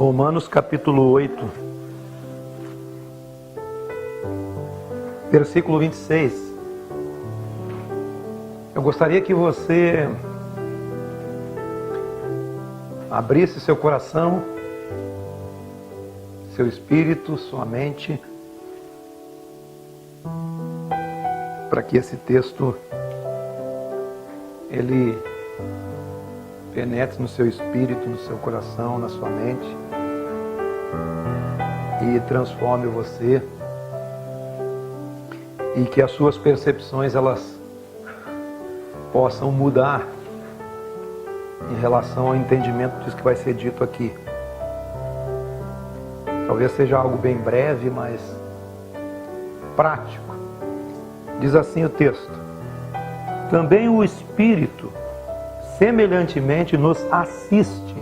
Romanos capítulo 8, versículo 26. Eu gostaria que você abrisse seu coração, seu espírito, sua mente, para que esse texto ele penetre no seu espírito, no seu coração, na sua mente e transforme você, e que as suas percepções elas possam mudar em relação ao entendimento disso que vai ser dito aqui. Talvez seja algo bem breve, mas prático. Diz assim o texto: também o Espírito semelhantemente nos assiste.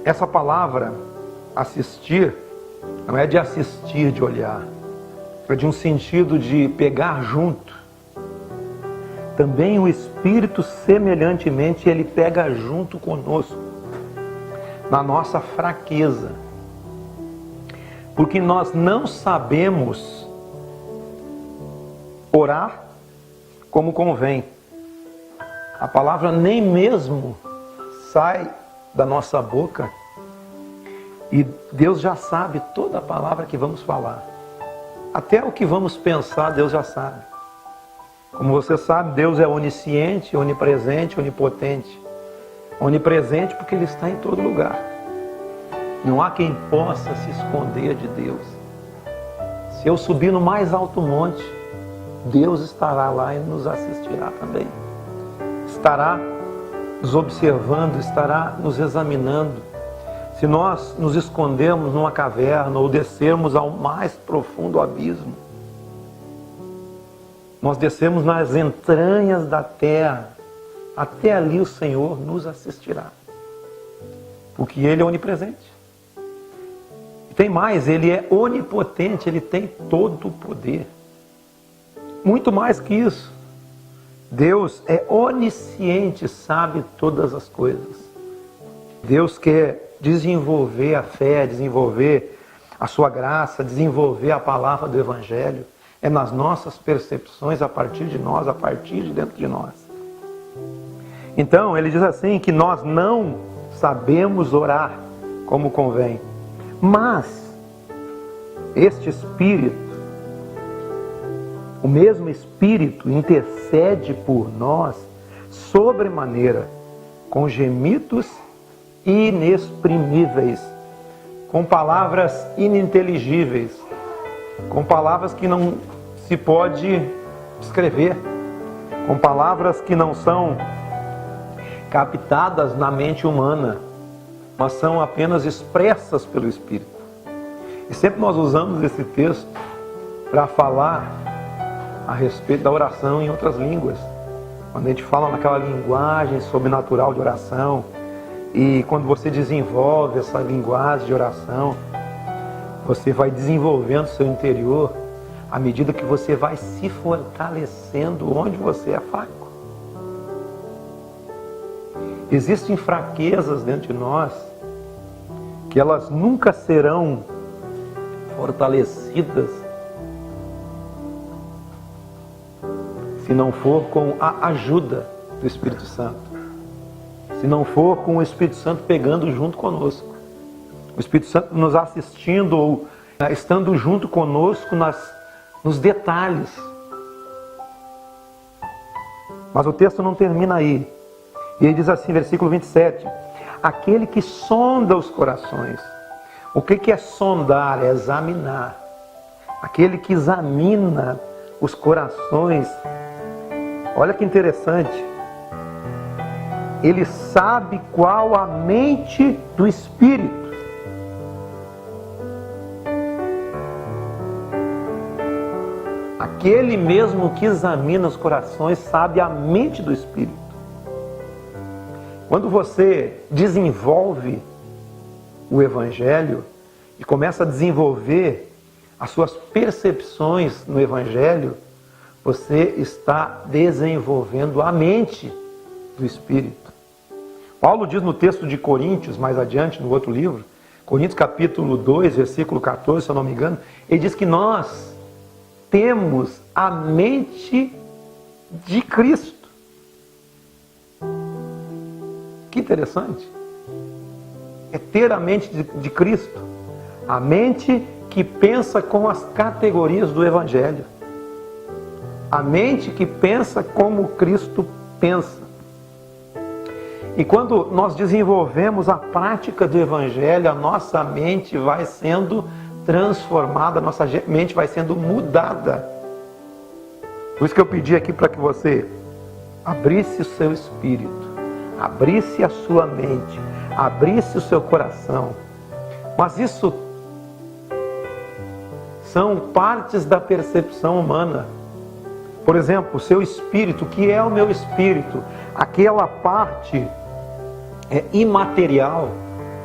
Essa palavra assistir não é de assistir, de olhar, é de um sentido de pegar junto. Também o Espírito semelhantemente ele pega junto conosco na nossa fraqueza, porque nós não sabemos orar como convém. A palavra nem mesmo sai da nossa boca e Deus já sabe toda a palavra que vamos falar. Até o que vamos pensar, Deus já sabe. Como você sabe, Deus é onisciente, onipresente, onipotente. Onipresente porque Ele está em todo lugar. Não há quem possa se esconder de Deus. Se eu subir no mais alto monte, Deus estará lá e nos assistirá também. Estará nos observando, estará nos examinando. Se nós nos escondermos numa caverna ou descermos ao mais profundo abismo, nós descemos nas entranhas da terra, até ali o Senhor nos assistirá. Porque Ele é onipresente. E tem mais, Ele é onipotente, Ele tem todo o poder. Muito mais que isso. Deus é onisciente, sabe todas as coisas. Deus quer desenvolver a fé, desenvolver a sua graça, desenvolver a palavra do Evangelho. É nas nossas percepções, a partir de nós, a partir de dentro de nós. Então, ele diz assim, que nós não sabemos orar como convém. Mas, este Espírito, o mesmo Espírito intercede por nós sobremaneira, com gemidos inexprimíveis, com palavras ininteligíveis, com palavras que não se pode escrever, com palavras que não são captadas na mente humana, mas são apenas expressas pelo Espírito. E sempre nós usamos esse texto para falar a respeito da oração em outras línguas. Quando a gente fala naquela linguagem sobrenatural de oração, e quando você desenvolve essa linguagem de oração, você vai desenvolvendo o seu interior à medida que você vai se fortalecendo onde você é fraco. Existem fraquezas dentro de nós que elas nunca serão fortalecidas se não for com a ajuda do Espírito Santo. Se não for com o Espírito Santo pegando junto conosco. O Espírito Santo nos assistindo ou estando junto conosco nos detalhes. Mas o texto não termina aí. E ele diz assim, versículo 27. Aquele que sonda os corações. O que é sondar? É examinar. Aquele que examina os corações. Olha que interessante. Ele sabe qual a mente do Espírito. Aquele mesmo que examina os corações sabe a mente do Espírito. Quando você desenvolve o Evangelho e começa a desenvolver as suas percepções no Evangelho, você está desenvolvendo a mente do Espírito. Paulo diz no texto de Coríntios, mais adiante, no outro livro, Coríntios capítulo 2, versículo 14, se eu não me engano, ele diz que nós temos a mente de Cristo. Que interessante. É ter a mente de Cristo. A mente que pensa com as categorias do Evangelho. A mente que pensa como Cristo pensa. E quando nós desenvolvemos a prática do Evangelho, a nossa mente vai sendo transformada, a nossa mente vai sendo mudada. Por isso que eu pedi aqui para que você abrisse o seu espírito, abrisse a sua mente, abrisse o seu coração. Mas isso são partes da percepção humana. Por exemplo, o seu espírito, o que é o meu espírito? Aquela parte imaterial,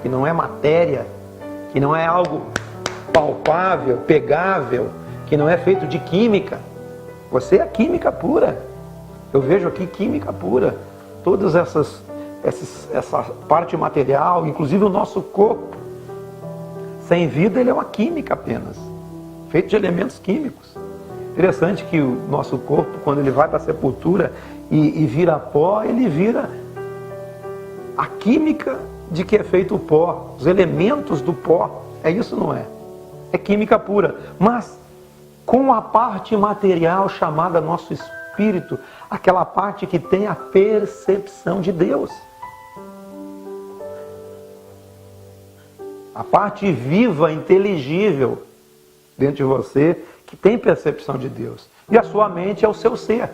que não é matéria, que não é algo palpável, pegável, que não é feito de química. Você é química pura. Eu vejo aqui química pura. Todas essa parte material, inclusive o nosso corpo, sem vida ele é uma química apenas, feito de elementos químicos. Interessante que o nosso corpo, quando ele vai para a sepultura e vira pó, ele vira a química de que é feito o pó, os elementos do pó. É isso, não é? É química pura. Mas com a parte material chamada nosso espírito, aquela parte que tem a percepção de Deus. A parte viva, inteligível dentro de você, que tem percepção de Deus. E a sua mente é o seu ser.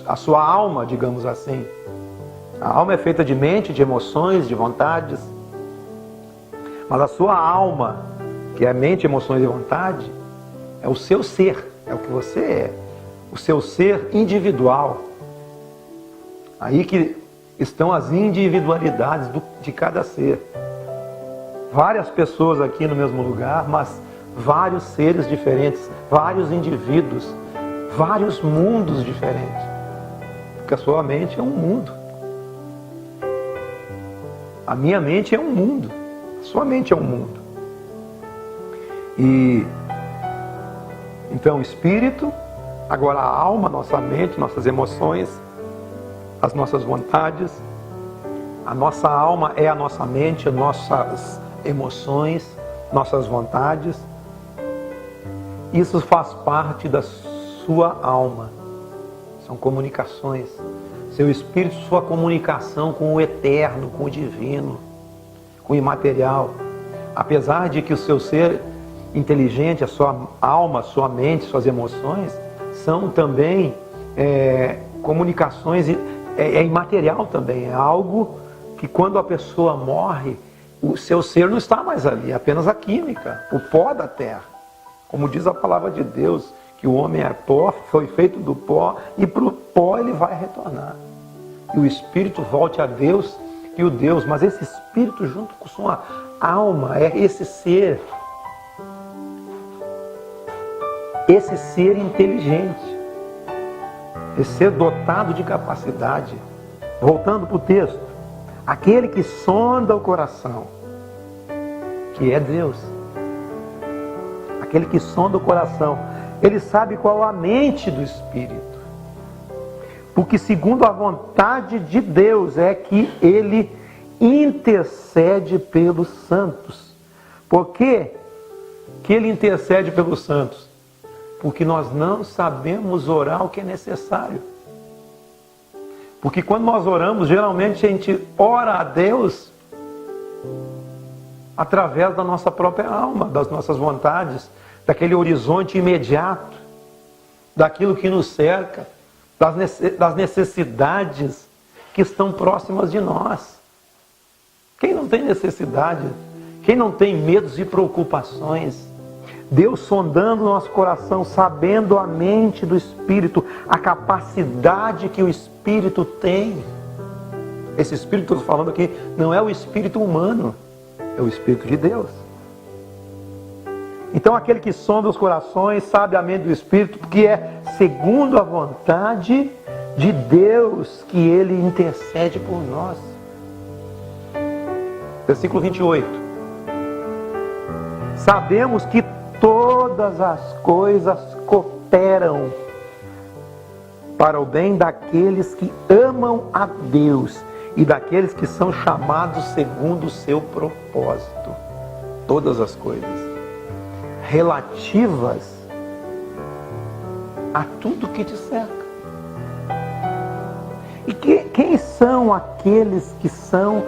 A sua alma, digamos assim. A alma é feita de mente, de emoções, de vontades. Mas a sua alma, que é mente, emoções e vontade, é o seu ser, é o que você é. O seu ser individual. Aí que estão as individualidades de cada ser. Várias pessoas aqui no mesmo lugar, mas vários seres diferentes, vários indivíduos, vários mundos diferentes. Porque a sua mente é um mundo. A minha mente é um mundo. A sua mente é um mundo. E então, espírito, agora a alma, nossa mente, nossas emoções, as nossas vontades. A nossa alma é a nossa mente, nossas emoções, nossas vontades. Isso faz parte da sua alma. São comunicações. Seu espírito, sua comunicação com o eterno, com o divino, com o imaterial. Apesar de que o seu ser inteligente, a sua alma, sua mente, suas emoções, são também comunicações, é imaterial também, é algo que quando a pessoa morre, o seu ser não está mais ali, é apenas a química, o pó da terra. Como diz a palavra de Deus, que o homem é pó, foi feito do pó, e para o pó ele vai retornar. E o espírito volte a Deus e o Deus, mas esse espírito junto com sua alma, é esse ser inteligente, esse ser dotado de capacidade. Voltando para o texto, aquele que sonda o coração, que é Deus, aquele que sonda o coração, ele sabe qual a mente do Espírito, porque segundo a vontade de Deus é que ele intercede pelos santos. Por que ele intercede pelos santos? Porque nós não sabemos orar o que é necessário. Porque quando nós oramos, geralmente a gente ora a Deus através da nossa própria alma, das nossas vontades, daquele horizonte imediato, daquilo que nos cerca, das necessidades que estão próximas de nós. Quem não tem necessidade? Quem não tem medos e preocupações? Deus sondando o nosso coração, sabendo a mente do Espírito, a capacidade que o Espírito tem. Esse Espírito que eu estou falando aqui não é o Espírito humano, é o Espírito de Deus. Então aquele que sonda os corações sabe a mente do Espírito, porque é segundo a vontade de Deus que Ele intercede por nós. Versículo 28. Sabemos que todas as coisas cooperam para o bem daqueles que amam a Deus e daqueles que são chamados segundo o seu propósito. Todas as coisas relativas a tudo que te cerca. E quem são aqueles que são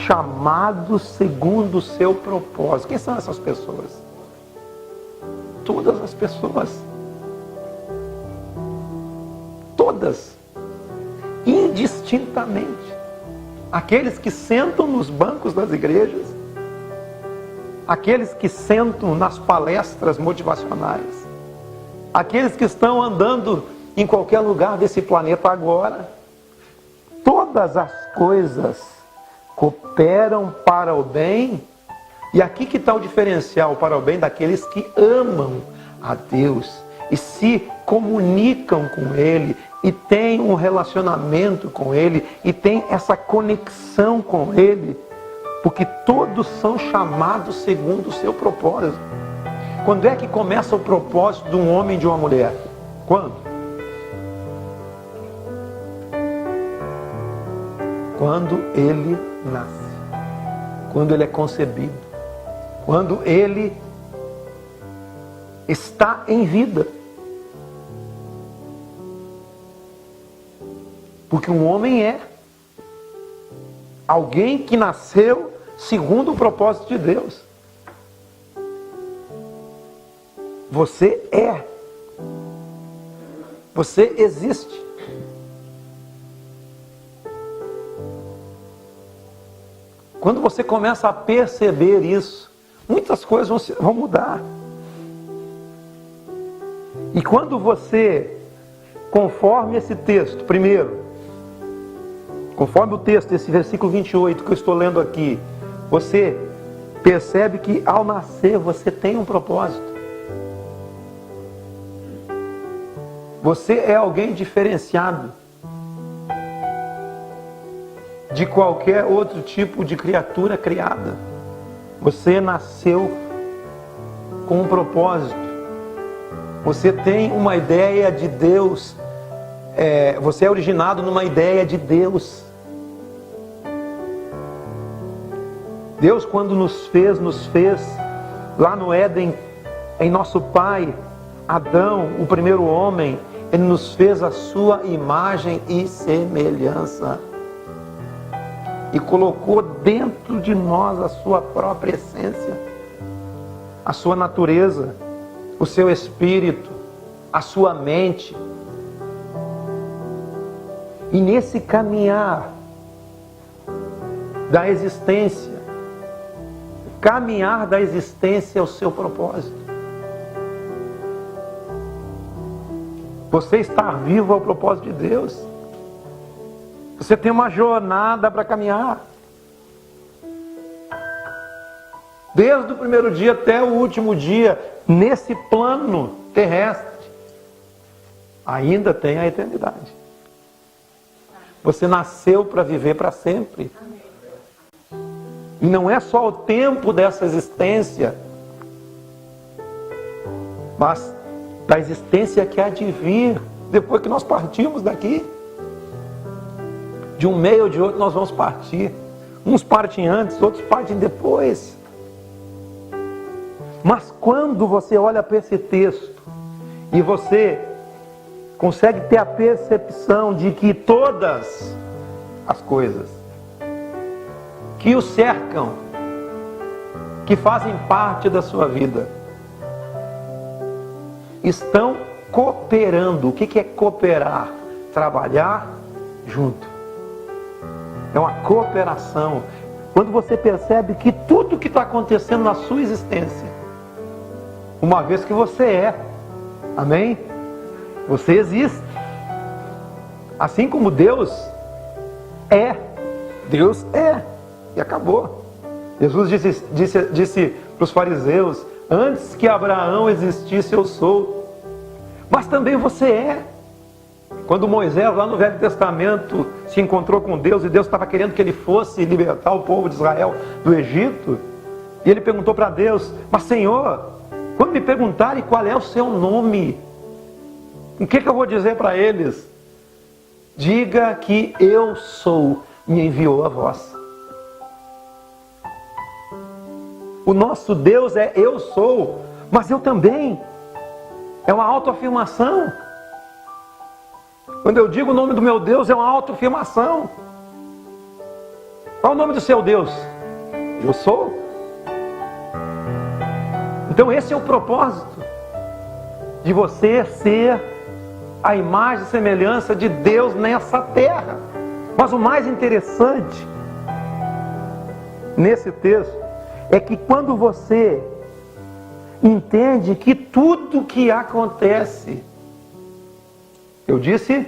chamados segundo o seu propósito? Quem são essas pessoas? Todas as pessoas. Todas. Indistintamente. Aqueles que sentam nos bancos das igrejas, aqueles que sentam nas palestras motivacionais, aqueles que estão andando em qualquer lugar desse planeta agora. Todas as coisas cooperam para o bem. E aqui que está o diferencial: para o bem daqueles que amam a Deus e se comunicam com Ele e têm um relacionamento com Ele e têm essa conexão com Ele, porque todos são chamados segundo o seu propósito. Quando é que começa o propósito de um homem e de uma mulher? Quando? Quando ele nasce, quando ele é concebido, quando ele está em vida. Porque um homem é alguém que nasceu segundo o propósito de Deus. Você é. Você existe. Quando você começa a perceber isso, muitas coisas vão mudar. E quando você, conforme esse texto, primeiro, conforme o texto desse versículo 28 que eu estou lendo aqui, você percebe que ao nascer você tem um propósito. Você é alguém diferenciado de qualquer outro tipo de criatura criada. Você nasceu com um propósito. Você tem uma ideia de Deus. Você é originado numa ideia de Deus. Deus, quando nos fez lá no Éden, em nosso pai, Adão, o primeiro homem. Ele nos fez a sua imagem e semelhança. E colocou dentro de nós a sua própria essência, a sua natureza, o seu espírito, a sua mente. E nesse caminhar da existência, o caminhar da existência é o seu propósito. Você estar vivo é o propósito de Deus. Você tem uma jornada para caminhar. Desde o primeiro dia até o último dia, nesse plano terrestre, ainda tem a eternidade. Você nasceu para viver para sempre. E não é só o tempo dessa existência, mas da existência que há de vir, depois que nós partimos daqui. De um meio ou de outro nós vamos partir. Uns partem antes, outros partem depois. Mas quando você olha para esse texto e você consegue ter a percepção de que todas as coisas que o cercam, que fazem parte da sua vida, estão cooperando. O que é cooperar? Trabalhar junto. É uma cooperação. Quando você percebe que tudo que está acontecendo na sua existência, uma vez que você é, amém? Você existe. Assim como Deus é. Deus é. E acabou. Jesus disse para os fariseus: antes que Abraão existisse, eu sou. Mas também você é. Quando Moisés, lá no Velho Testamento, se encontrou com Deus e Deus estava querendo que ele fosse libertar o povo de Israel do Egito, e ele perguntou para Deus: mas Senhor, quando me perguntarem qual é o seu nome, o que eu vou dizer para eles? Diga que eu sou, me enviou a vós. O nosso Deus é eu sou, mas eu também. É uma autoafirmação. Quando eu digo o nome do meu Deus, é uma autoafirmação. Qual é o nome do seu Deus? Eu sou. Então esse é o propósito de você ser a imagem e semelhança de Deus nessa terra. Mas o mais interessante nesse texto é que quando você entende que tudo que acontece, eu disse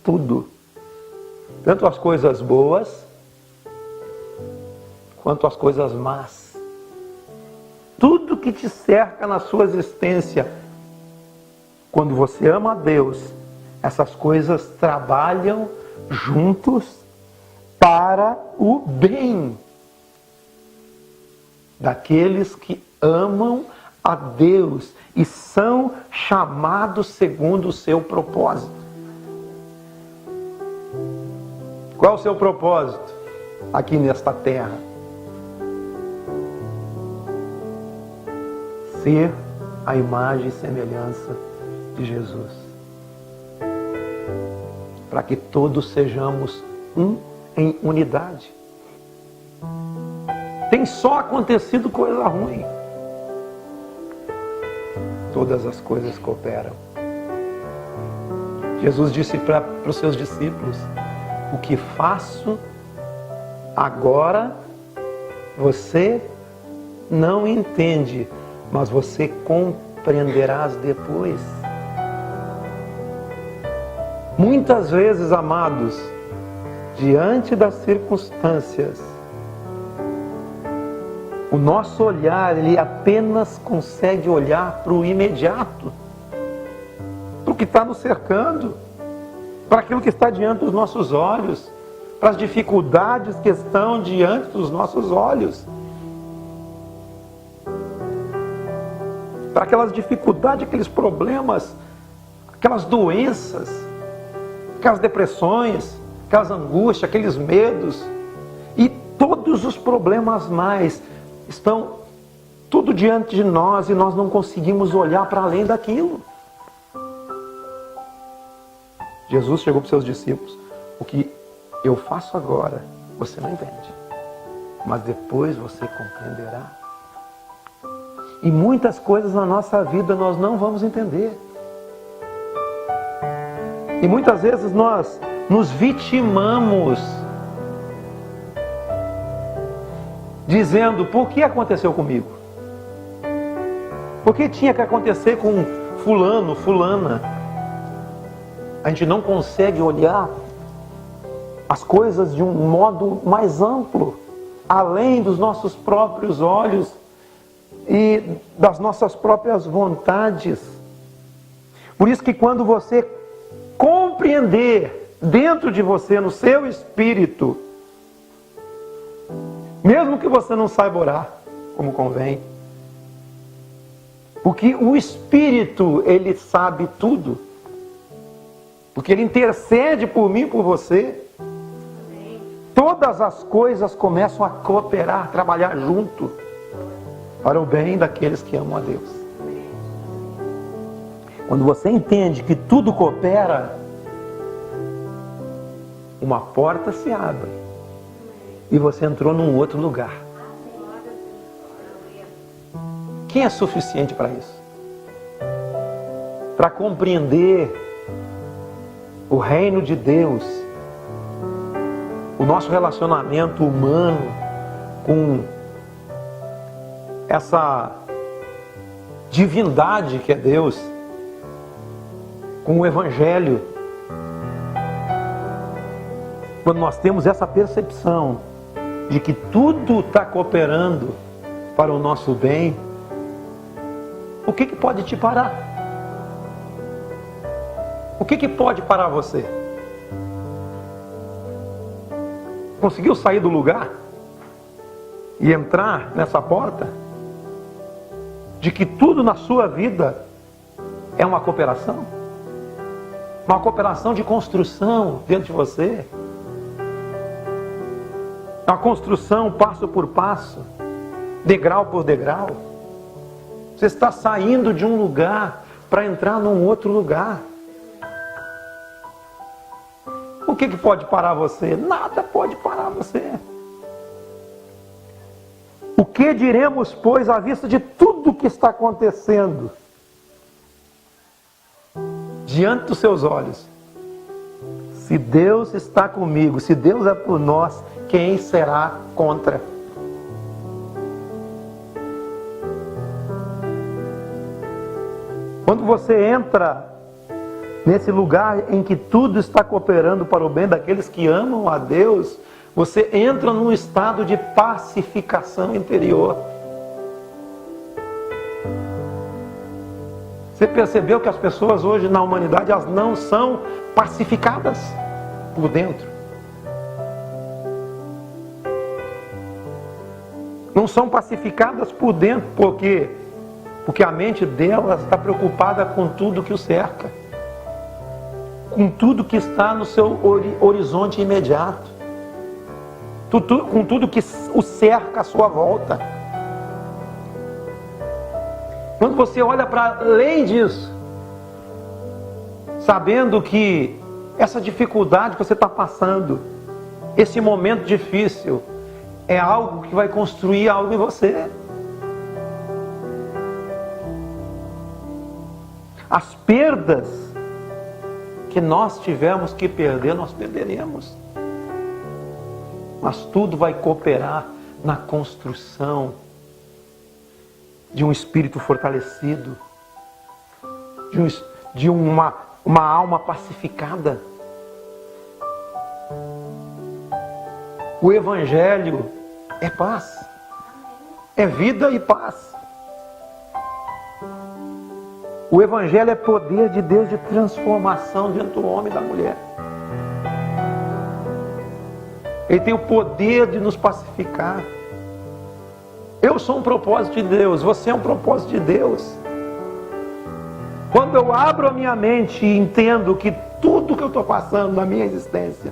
tudo, tanto as coisas boas quanto as coisas más, tudo que te cerca na sua existência, quando você ama a Deus, essas coisas trabalham juntos para o bem daqueles que amam a Deus e são chamados segundo o seu propósito. Qual é o seu propósito aqui nesta terra? Ser a imagem e semelhança de Jesus, para que todos sejamos um em unidade. Tem só acontecido coisa ruim. Todas as coisas cooperam. Jesus disse para os seus discípulos: o que faço agora você não entende, mas você compreenderás depois. Muitas vezes, amados, diante das circunstâncias, o nosso olhar, ele apenas consegue olhar para o imediato, para o que está nos cercando, para aquilo que está diante dos nossos olhos, para as dificuldades que estão diante dos nossos olhos, para aquelas dificuldades, aqueles problemas, aquelas doenças, aquelas depressões, aquelas angústias, aqueles medos e todos os problemas mais estão tudo diante de nós e nós não conseguimos olhar para além daquilo. Jesus chegou para os seus discípulos: o que eu faço agora você não entende, mas depois você compreenderá. E muitas coisas na nossa vida nós não vamos entender. E muitas vezes nós nos vitimamos, dizendo: por que aconteceu comigo? Por que tinha que acontecer com fulano, fulana? A gente não consegue olhar as coisas de um modo mais amplo, além dos nossos próprios olhos e das nossas próprias vontades. Por isso que quando você compreender dentro de você, no seu espírito, mesmo que você não saiba orar como convém, porque o Espírito, ele sabe tudo, porque ele intercede por mim e por você, todas as coisas começam a cooperar, trabalhar junto, para o bem daqueles que amam a Deus. Quando você entende que tudo coopera, uma porta se abre e você entrou num outro lugar. Quem é suficiente para isso? Para compreender o reino de Deus, o nosso relacionamento humano com essa divindade que é Deus, com o Evangelho. Quando nós temos essa percepção de que tudo está cooperando para o nosso bem, o que pode te parar? O que pode parar você? Conseguiu sair do lugar e entrar nessa porta de que tudo na sua vida é uma cooperação? Uma cooperação de construção dentro de você. Uma construção passo por passo, degrau por degrau. Você está saindo de um lugar para entrar num outro lugar. O que pode parar você? Nada pode parar você. O que diremos, pois, à vista de tudo que está acontecendo diante dos seus olhos? Se Deus está comigo, se Deus é por nós, quem será contra? Quando você entra nesse lugar em que tudo está cooperando para o bem daqueles que amam a Deus, você entra num estado de pacificação interior. Você percebeu que as pessoas hoje na humanidade, elas não são pacificadas por dentro. Não são pacificadas por dentro, por quê? Porque a mente delas está preocupada com tudo que o cerca. Com tudo que está no seu horizonte imediato. Com tudo que o cerca à sua volta. Quando você olha para além disso, sabendo que essa dificuldade que você está passando, esse momento difícil, é algo que vai construir algo em você. As perdas que nós tivemos que perder, nós perderemos. Mas tudo vai cooperar na construção de um espírito fortalecido, de uma alma pacificada. O Evangelho é paz, é vida e paz. O Evangelho é poder de Deus de transformação dentro do homem e da mulher. Ele tem o poder de nos pacificar. Eu sou um propósito de Deus, você é um propósito de Deus. Quando eu abro a minha mente e entendo que tudo que eu estou passando na minha existência,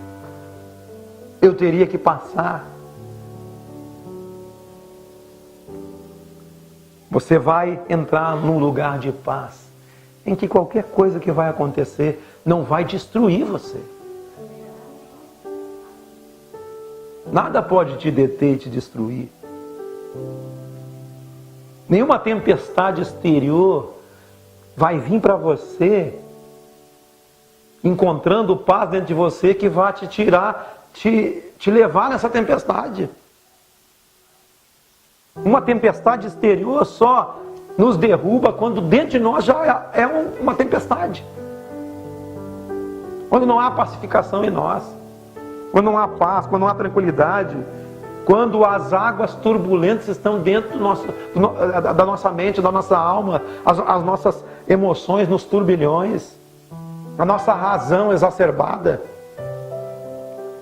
eu teria que passar. Você vai entrar num lugar de paz, em que qualquer coisa que vai acontecer não vai destruir você. Nada pode te deter e te destruir. Nenhuma tempestade exterior vai vir para você, encontrando paz dentro de você, que vai te tirar, te levar nessa tempestade. Uma tempestade exterior só nos derruba quando dentro de nós já é uma tempestade. Quando não há pacificação em nós, quando não há paz, quando não há tranquilidade, quando as águas turbulentas estão dentro da nossa mente, da nossa alma, as nossas emoções nos turbilhões, a nossa razão exacerbada,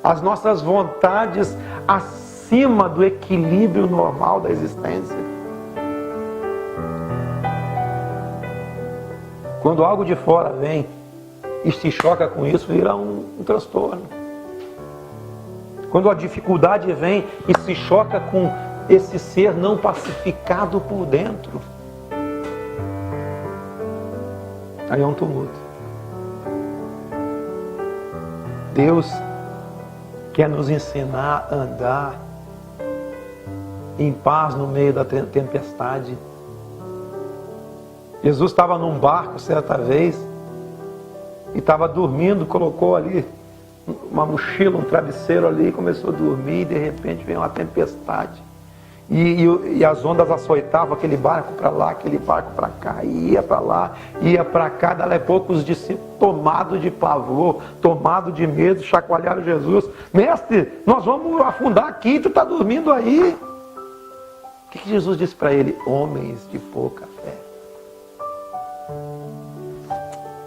as nossas vontades acima do equilíbrio normal da existência. Quando algo de fora vem e se choca com isso, vira um transtorno. Quando a dificuldade vem e se choca com esse ser não pacificado por dentro, aí é um tumulto. Deus quer nos ensinar a andar em paz no meio da tempestade. Jesus estava num barco certa vez e estava dormindo, colocou ali uma mochila, um travesseiro ali, começou a dormir e de repente veio uma tempestade. E as ondas açoitavam aquele barco para lá, aquele barco para cá, e ia para lá, ia para cá. Daí a pouco os discípulos, tomados de pavor, tomados de medo, chacoalharam Jesus. Mestre, nós vamos afundar aqui, tu está dormindo aí. O que Jesus disse para ele? Homens de pouca fé.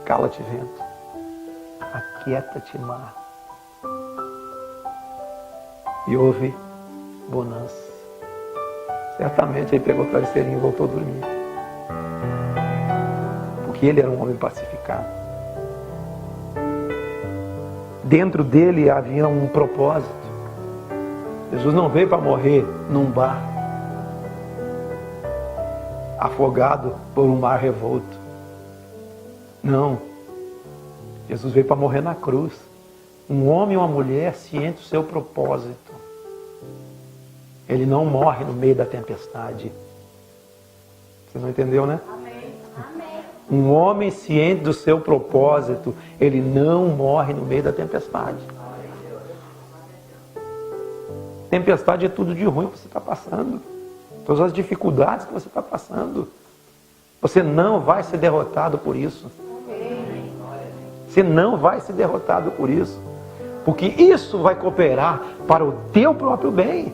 Cala-te, vento. aquieta-te, mar. E houve bonança. Certamente ele pegou o travesseirinho e voltou a dormir. Porque ele era um homem pacificado. Dentro dele havia um propósito. Jesus não veio para morrer num bar, afogado por um mar revolto. Não. Jesus veio para morrer na cruz. Um homem e uma mulher cientes do seu propósito. Ele não morre no meio da tempestade. Você não entendeu, né? Amém. Amém. Um homem ciente do seu propósito, ele não morre no meio da tempestade. Tempestade é tudo de ruim que você está passando. Todas as dificuldades que você está passando. Você não vai ser derrotado por isso. Você não vai ser derrotado por isso. Porque isso vai cooperar para o teu próprio bem.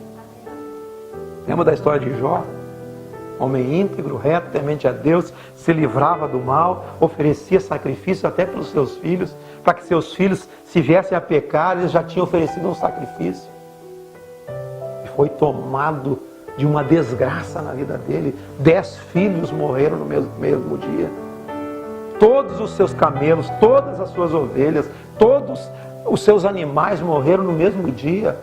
Lembra da história de Jó? Homem íntegro, reto, temente a Deus, se livrava do mal, oferecia sacrifício até pelos seus filhos, para que seus filhos, se viessem a pecar, eles já tinham oferecido um sacrifício. E foi tomado de uma desgraça na vida dele. 10 filhos morreram no mesmo dia. Todos os seus camelos, todas as suas ovelhas, todos os seus animais morreram no mesmo dia.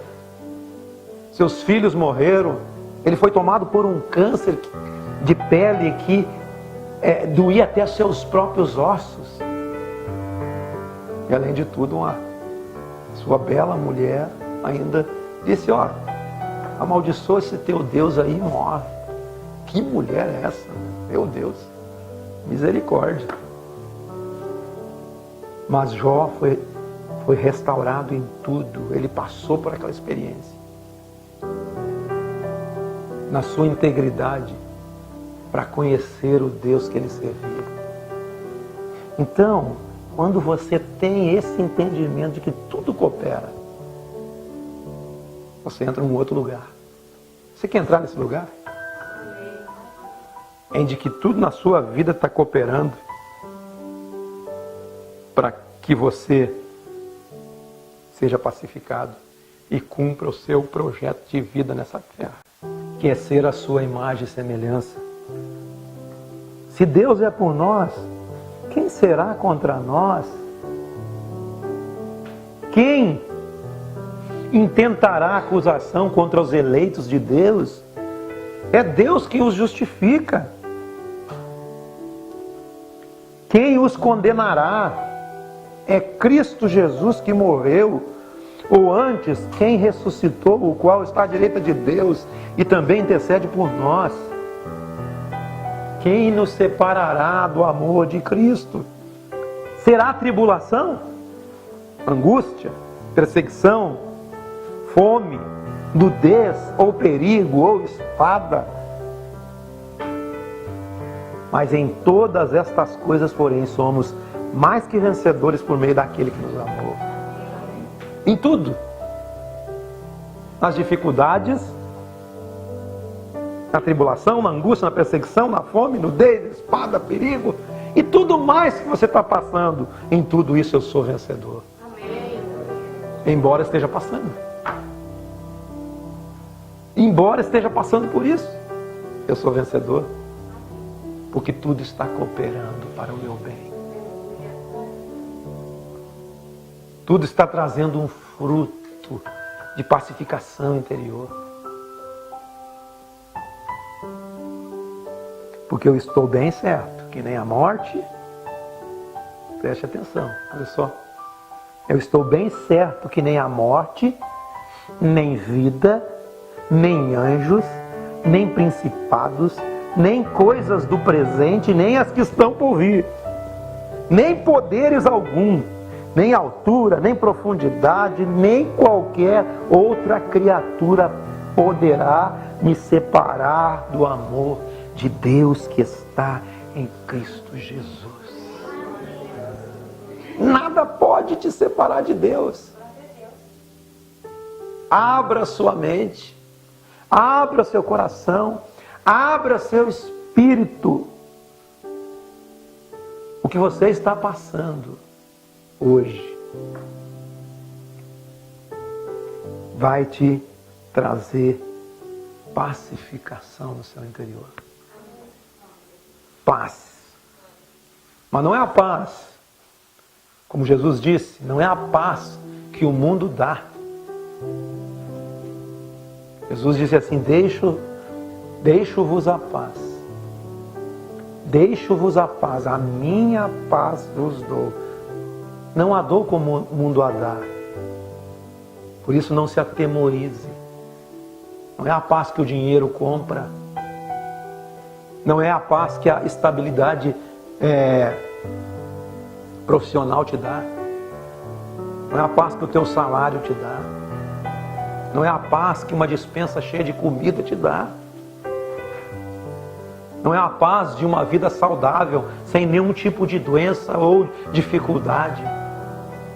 Seus filhos morreram. Ele foi tomado por um câncer de pele que doía até seus próprios ossos. E além de tudo, sua bela mulher ainda disse, ó, amaldiçoa esse teu Deus aí e morre. Que mulher é essa? Meu Deus, misericórdia. Mas Jó foi restaurado em tudo. Ele passou por aquela experiência. Na sua integridade, para conhecer o Deus que ele servia. Então, quando você tem esse entendimento de que tudo coopera, você entra num outro lugar. Você quer entrar nesse lugar? Em de que tudo na sua vida está cooperando para que você seja pacificado e cumpra o seu projeto de vida nessa terra, que é ser a sua imagem e semelhança. Se Deus é por nós, quem será contra nós? Quem intentará acusação contra os eleitos de Deus? É Deus que os justifica. Quem os condenará? É Cristo Jesus que morreu, ou antes, quem ressuscitou, o qual está à direita de Deus e também intercede por nós. Quem nos separará do amor de Cristo? Será tribulação? Angústia? Perseguição? Fome? Nudez? Ou perigo? Ou espada? Mas em todas estas coisas, porém, somos mais que vencedores por meio daquele que nos amou. Em tudo. Nas dificuldades, na tribulação, na angústia, na perseguição, na fome, nudez, espada, perigo e tudo mais que você está passando. Em tudo isso eu sou vencedor. Amém. Embora esteja passando. Embora esteja passando por isso, eu sou vencedor. Porque tudo está cooperando para o meu bem. Tudo está trazendo um fruto de pacificação interior. Porque eu estou bem certo, que nem a morte, preste atenção, olha só. Eu estou bem certo que nem a morte, nem vida, nem anjos, nem principados, nem coisas do presente, nem as que estão por vir, nem poderes algum, nem altura, nem profundidade, nem qualquer outra criatura poderá me separar do amor de Deus que está em Cristo Jesus. Nada pode te separar de Deus. Abra sua mente, abra seu coração, abra seu espírito. O que você está passando hoje vai te trazer pacificação no seu interior. Paz. Mas não é a paz, como Jesus disse, não é a paz que o mundo dá. Jesus disse assim: deixo-vos a paz. Deixo-vos a paz, a minha paz vos dou. Não a dou como o mundo a dá. Por isso não se atemorize. Não é a paz que o dinheiro compra. Não é a paz que a estabilidade profissional te dá. Não é a paz que o teu salário te dá. Não é a paz que uma despensa cheia de comida te dá. Não é a paz de uma vida saudável, sem nenhum tipo de doença ou dificuldade.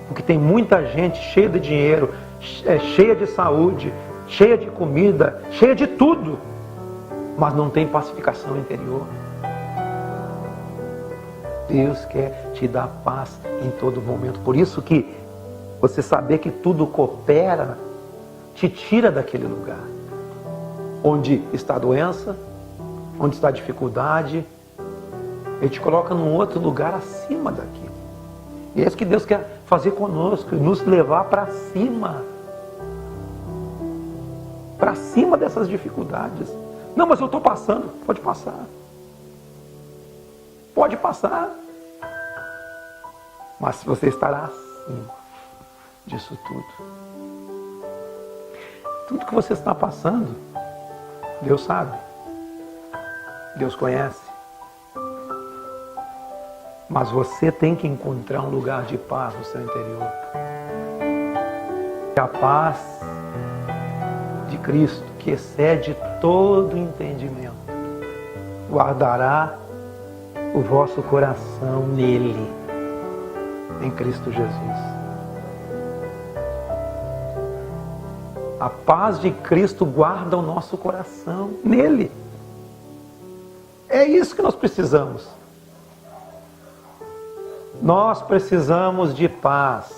Porque tem muita gente cheia de dinheiro, cheia de saúde, cheia de comida, cheia de tudo, mas não tem pacificação interior. Deus quer te dar paz em todo momento. Por isso que você saber que tudo coopera, te tira daquele lugar onde está a doença, onde está a dificuldade. Ele te coloca num outro lugar acima daquilo. E é isso que Deus quer fazer conosco, nos levar para cima. Para cima dessas dificuldades. Não, mas eu estou passando. Pode passar. Pode passar. Mas você estará acima disso tudo. Tudo que você está passando, Deus sabe. Deus conhece. Mas você tem que encontrar um lugar de paz no seu interior. A paz de Cristo, que excede todo entendimento, guardará o vosso coração nele, em Cristo Jesus. A paz de Cristo guarda o nosso coração nele. É isso que nós precisamos. Nós precisamos de paz.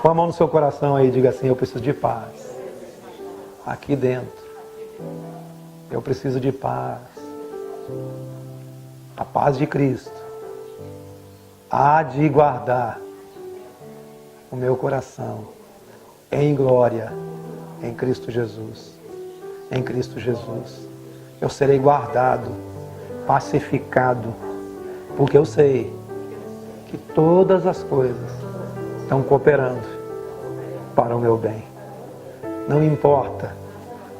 Põe a mão no seu coração aí e diga assim: eu preciso de paz. Aqui dentro. Eu preciso de paz. A paz de Cristo há de guardar o meu coração em glória em Cristo Jesus. Em Cristo Jesus. Eu serei guardado, pacificado, porque eu sei que todas as coisas estão cooperando para o meu bem. Não importa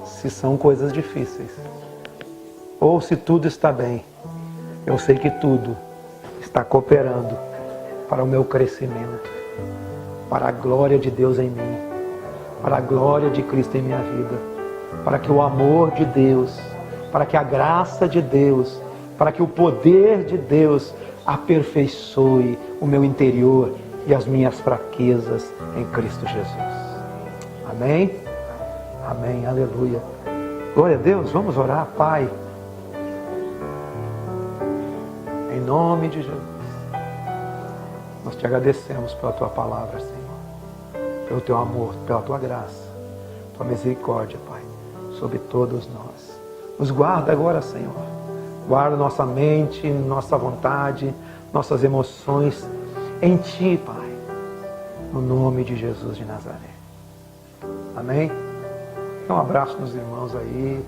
se são coisas difíceis ou se tudo está bem. Eu sei que tudo está cooperando para o meu crescimento, para a glória de Deus em mim, para a glória de Cristo em minha vida, para que o amor de Deus, para que a graça de Deus, para que o poder de Deus aperfeiçoe o meu interior e as minhas fraquezas em Cristo Jesus. Amém? Amém, aleluia. Glória a Deus, vamos orar, Pai. Em nome de Jesus, nós te agradecemos pela tua palavra, Senhor, pelo teu amor, pela tua graça, tua misericórdia, Pai, sobre todos nós. Nos guarda agora, Senhor. Guarda nossa mente, nossa vontade, nossas emoções em Ti, Pai. No nome de Jesus de Nazaré. Amém? Então, um abraço nos irmãos aí.